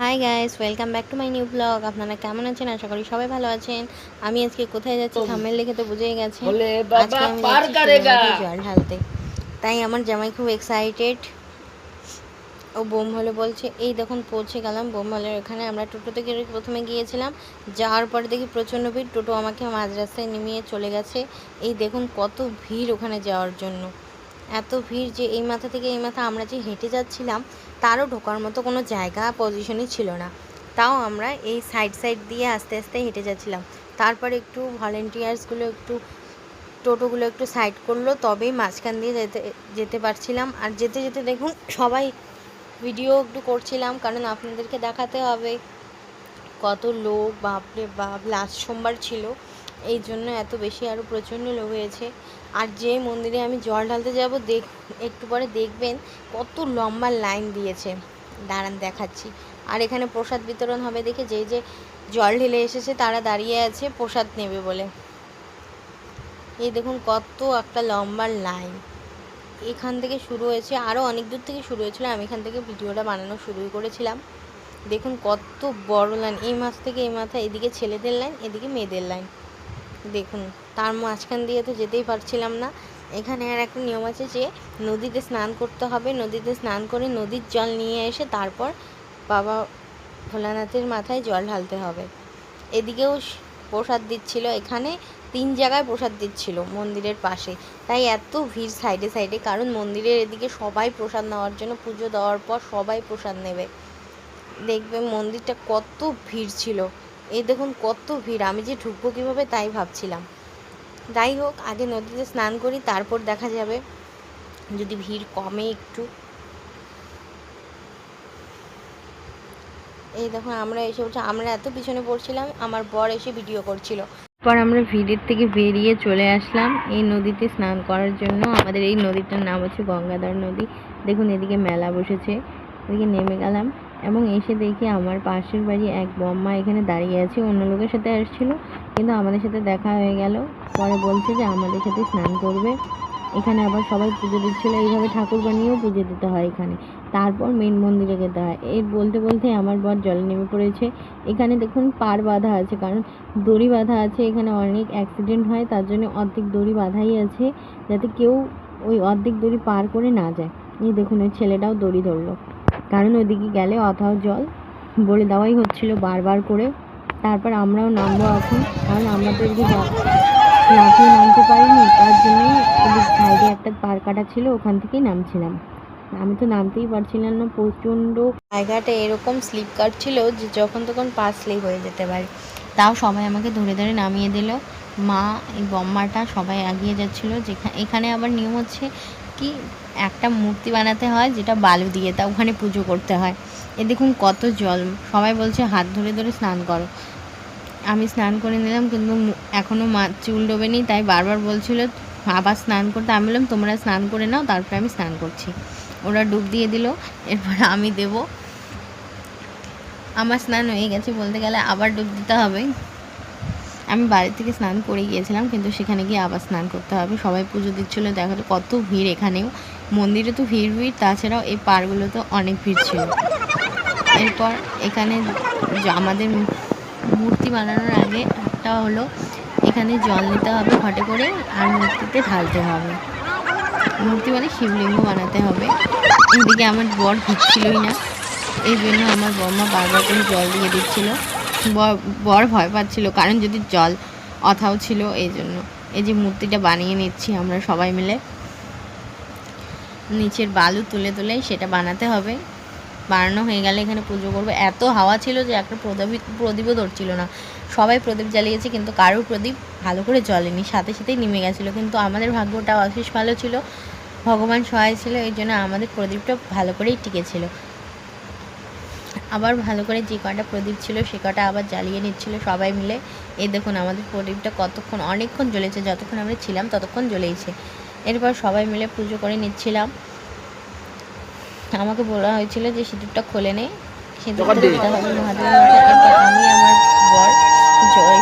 Hi guys, welcome back to my new blog. আপনারা কেমন আছেন? আশা করি সবাই ভালো আছেন। আমি আজকে কোথায় যাচ্ছি থাম্বনেল দেখে তো বুঝেই গেছেন। ভোলে আজকে বাবা আমি পার যাচ্ছি শিবের করেগা। মাথায় জল ঢালতে। তাই আমার জামাই খুব এক্সাইটেড। ও বোম হলে বলছে এই দেখুন পৌঁছে গেলাম বোম হলের এখানে। আমরা টোটোতে করে প্রথমে গিয়েছিলাম, যাওয়ার পরে দেখি প্রচণ্ড ভিড়। টোটো আমাকে মাঝ রাস্তায় নেমিয়ে চলে গেছে। এই দেখুন কত ভিড় ওখানে যাওয়ার জন্য। এত ভিড় যে এই মাথা থেকে এই মাথা আমরা যে হেঁটে যাচ্ছিলাম তারও ঢোকার মতো কোনো জায়গা পজিশনই ছিল না। তাও আমরা এই সাইড সাইড দিয়ে আস্তে আস্তে হেঁটে যাচ্ছিলাম। তারপরে একটু ভলেন্টিয়ার্সগুলো একটু টোটোগুলো একটু সাইড করলো, তবেই মাঝখান দিয়ে যেতে যেতে পারছিলাম। আর যেতে যেতে দেখুন সবাই ভিডিও একটু করছিলাম, কারণ আপনাদেরকে দেখাতে হবে কত লোক। বাপরে বাপ, লাস্ট সোমবার ছিল এই জন্য এত বেশি আরও প্রচণ্ড লোক হয়েছে। আর যে মন্দিরে আমি জল ঢালতে যাব একটু পরে দেখবেন কত লম্বা লাইন দিয়েছে। দাঁড়ান দেখাচ্ছি। আর এখানে প্রসাদ বিতরণ হবে দেখে যেই যে জল ঢেলে এসেছে তারা দাঁড়িয়ে আছে প্রসাদ নেবে বলে। এই দেখুন কত একটা লম্বা লাইন এখান থেকে শুরু হয়েছে, আরও অনেক দূর থেকে শুরু হয়েছিল। আমি এখান থেকে ভিডিওটা বানানো শুরু করেছিলাম। দেখুন কত বড় লাইন, এই মাছ থেকে এই মাথা, এদিকে ছেলেদের লাইন, এদিকে মেয়েদের লাইন। দেখুন তার মাঝখান দিয়ে তো যেতেই পারছিলাম না। এখানে আর একটা নিয়ম আছে যে নদীতে স্নান করতে হবে। নদীতে স্নান করে নদীর জল নিয়ে এসে তারপর বাবা ভোলানাথের মাথায় জল ঢালতে হবে। এদিকেও প্রসাদ দিচ্ছিল, এখানে 3 জায়গায় প্রসাদ দিচ্ছিল মন্দিরের পাশে। তাই এত ভিড় সাইডে সাইডে, কারণ মন্দিরের এদিকে সবাই প্রসাদ নেওয়ার জন্য, পুজো দেওয়ার পর সবাই প্রসাদ নেবে। দেখবেন মন্দিরটা কত ভিড় ছিল। এই দেখুন কত ভিড়, আমি যে ঢুকবো কীভাবে তাই ভাবছিলাম। যাই হোক, আগে নদীতে স্নান করি, তারপর দেখা যাবে যদি ভিড় কমে একটু। এই দেখুন আমরা এসে বলছি, আমরা এত পিছনে পড়ছিলাম, আমার বর এসে ভিডিও করছিল। পর আমরা ভিড়ের থেকে বেরিয়ে চলে আসলাম এই নদীতে স্নান করার জন্য। আমাদের এই নদীটার নাম হচ্ছে গঙ্গাধর নদী। দেখুন এদিকে মেলা বসেছে, এদিকে নেমে গেলাম এবং এসে দেখি আমার পাশের বাড়ি এক বম্মা এখানে দাঁড়িয়ে আছে। অন্য লোকের সাথে আসছিল, কিন্তু আমাদের সাথে দেখা হয়ে গেল। পরে বলছে যে আমাদের সাথে স্নান করবে। এখানে আবার সবাই পুজো দিচ্ছিলো, এইভাবে ঠাকুর বানিয়েও পুজো দিতে হয় এখানে। তারপর মেন মন্দিরে যেতে হয়। এই বলতে বলতে আমার বর জলে নেমে পড়েছে। এখানে দেখুন পার বাঁধা আছে, কারণ দড়ি বাঁধা আছে। এখানে অনেক অ্যাক্সিডেন্ট হয়, তার জন্য অর্ধেক দড়ি বাঁধাই আছে, যাতে কেউ ওই অর্ধেক দড়ি পার করে না যায়। এই দেখুন ওই ছেলেটাও দড়ি ধরলো, কারণ ওইদিকে গেলে অথাও জল, বলে দেওয়াই হচ্ছিল বারবার করে। তারপর আমরাও নামবো এখন, কারণ আমরা তো এদিকে লাফিয়ে নামতে পারিনি, তার জন্যই ওদিক সাইডে একটা পার কাটা ছিল, ওখান থেকেই নামছিলাম। আমি তো নামতেই পারছিলাম না, প্রচণ্ড জায়গাটা এরকম স্লিপ কাটছিল যে যখন তখন পা স্লিপ হয়ে যেতে পারে। তাও সবাই আমাকে ধরে ধরে নামিয়ে দিল। মা, এই বম্মাটা সবাই এগিয়ে যাচ্ছিলো। এখানে আবার নিয়ম হচ্ছে কি, একটা মূর্তি বানাতে হয় যেটা বালু দিয়ে, তা ওখানে পুজো করতে হয়। এ দেখুন কত জল, সবাই বলছে হাত ধরে ধরে স্নান করো। আমি স্নান করে নিলাম, কিন্তু এখনও চুল ডোবেনি, তাই বারবার বলছিল আবার স্নান করতে। আমি বললাম তোমরা স্নান করে নাও, তারপরে আমি স্নান করছি। ওরা ডুব দিয়ে দিল, এরপর আমি দেব। আমার স্নান হয়ে গেছে বলতে গেলে, আবার ডুব দিতে হবে। আমি বাড়ি থেকে স্নান করে গিয়েছিলাম, কিন্তু সেখানে গিয়ে আবার স্নান করতে হবে। সবাই পুজো দিচ্ছিলো, দেখা তো কত ভিড় এখানেও। মন্দিরে তো ভিড়, তাছাড়াও এই পাড়গুলো তো অনেক ভিড় ছিল। এরপর এখানে আমাদের মূর্তি বানানোর আগে একটা হলো, এখানে জল নিতে হবে ঘটে করে, আর মূর্তিতে ঢালতে হবে। মূর্তি মানে শিবলিঙ্গ বানাতে হবে। এদিকে আমার বর দিচ্ছিলই না, এই জন্য আমার বর্মা বারবার করে জল দিয়ে দিচ্ছিল। বর ভয় পাচ্ছিল, কারণ যদি জল অথাও ছিল, এই জন্য। এই যে মূর্তিটা বানিয়ে নিচ্ছি আমরা সবাই মিলে, নিচের বালু তুলে তুলে সেটা বানাতে হবে। বানানো হয়ে গেলে এখানে পুজো করবো। এত হাওয়া ছিল যে একটা প্রদীপও ধরছিল না। সবাই প্রদীপ জ্বালিয়েছে, কিন্তু কারোর প্রদীপ ভালো করে জ্বলেনি, সাথে সাথেই নেমে গেছিলো। কিন্তু আমাদের ভাগ্যটা অশেষ ভালো ছিল, ভগবান সহায় ছিল, এই জন্য আমাদের প্রদীপটা ভালো করেই টিকেছিল। আবার ভালো করে যে কটা প্রদীপ ছিল সে কটা আবার জ্বালিয়ে নিচ্ছিল সবাই মিলে। এই দেখুন আমাদের প্রদীপটা কতক্ষণ, অনেকক্ষণ জ্বলেছে, যতক্ষণ আমরা ছিলাম ততক্ষণ জ্বলেইছে। এরপর সবাই মিলে পুজো করে নিচ্ছিলাম। আমাকে বলা হয়েছিল যে সিঁদুরটা খুলে নে, সিঁদুরটা দিতে হবে মহাদেবের মাথায়। এরপর আমি আমার বর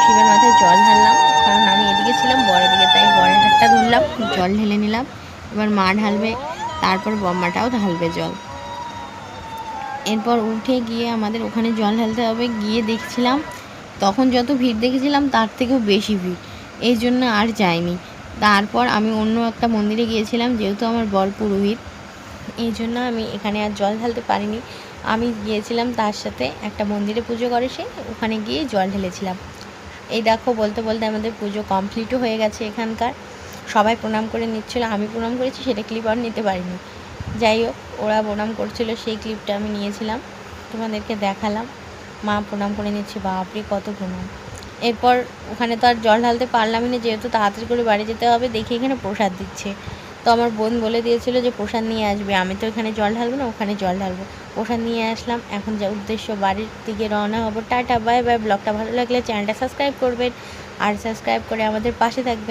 শিবের মাথায় জল ঢাললাম, কারণ আমি এদিকে ছিলাম, বরের দিকে, তাই বরের হাতটা ধরলাম, জল ঢেলে নিলাম। এবার মা ঢালবে, তারপর বম্মাটাও ঢালবে জল। এরপর উঠে গিয়ে আমাদের ওখানে জল ঢালতে হবে। গিয়ে দেখছিলাম তখন যত ভিড় দেখেছিলাম তার থেকেও বেশি ভিড়, এই জন্য আর যাইনি। তারপর আমি অন্য একটা মন্দিরে গিয়েছিলাম, যেহেতু আমার বর পুরোহিত, এই জন্য আমি এখানে আর জল ঢালতে পারিনি। আমি গিয়েছিলাম তার সাথে একটা মন্দিরে পুজো করে, সে ওখানে গিয়ে জল ঢেলেছিলাম। এই দেখো বলতে বলতে আমাদের পুজো কমপ্লিটও হয়ে গেছে। এখানকার সবাই প্রণাম করে নিচ্ছিলো, আমি প্রণাম করেছি, সেটা ক্লিপ আর নিতে পারিনি। যাই হোক, ওরা প্রণাম করছিল, সেই ক্লিপটা আমি নিয়েছিলাম, তোমাদেরকে দেখালাম। মা প্রণাম করে নিচ্ছে, বাপরে কত প্রণাম। এরপর ওখানে তো আর জল ঢালতে পারলামই না, যেহেতু তাড়াতাড়ি করে বাড়ি যেতে হবে। দেখি এখানে প্রসাদ দিচ্ছে, তো আমার বোন বলে দিয়েছিল যে প্রসাদ নিয়ে আসবে। আমি তো এখানে জল ঢালবো না, ওখানে জল ঢালবো। প্রসাদ নিয়ে আসলাম। এখন যা উদ্দেশ্য বাড়ির দিকে রওনা হবো। Tata, bye bye. ব্লগটা ভালো লাগলে চ্যানেলটা সাবস্ক্রাইব করবেন, আর সাবস্ক্রাইব করে আমাদের পাশে থাকবেন।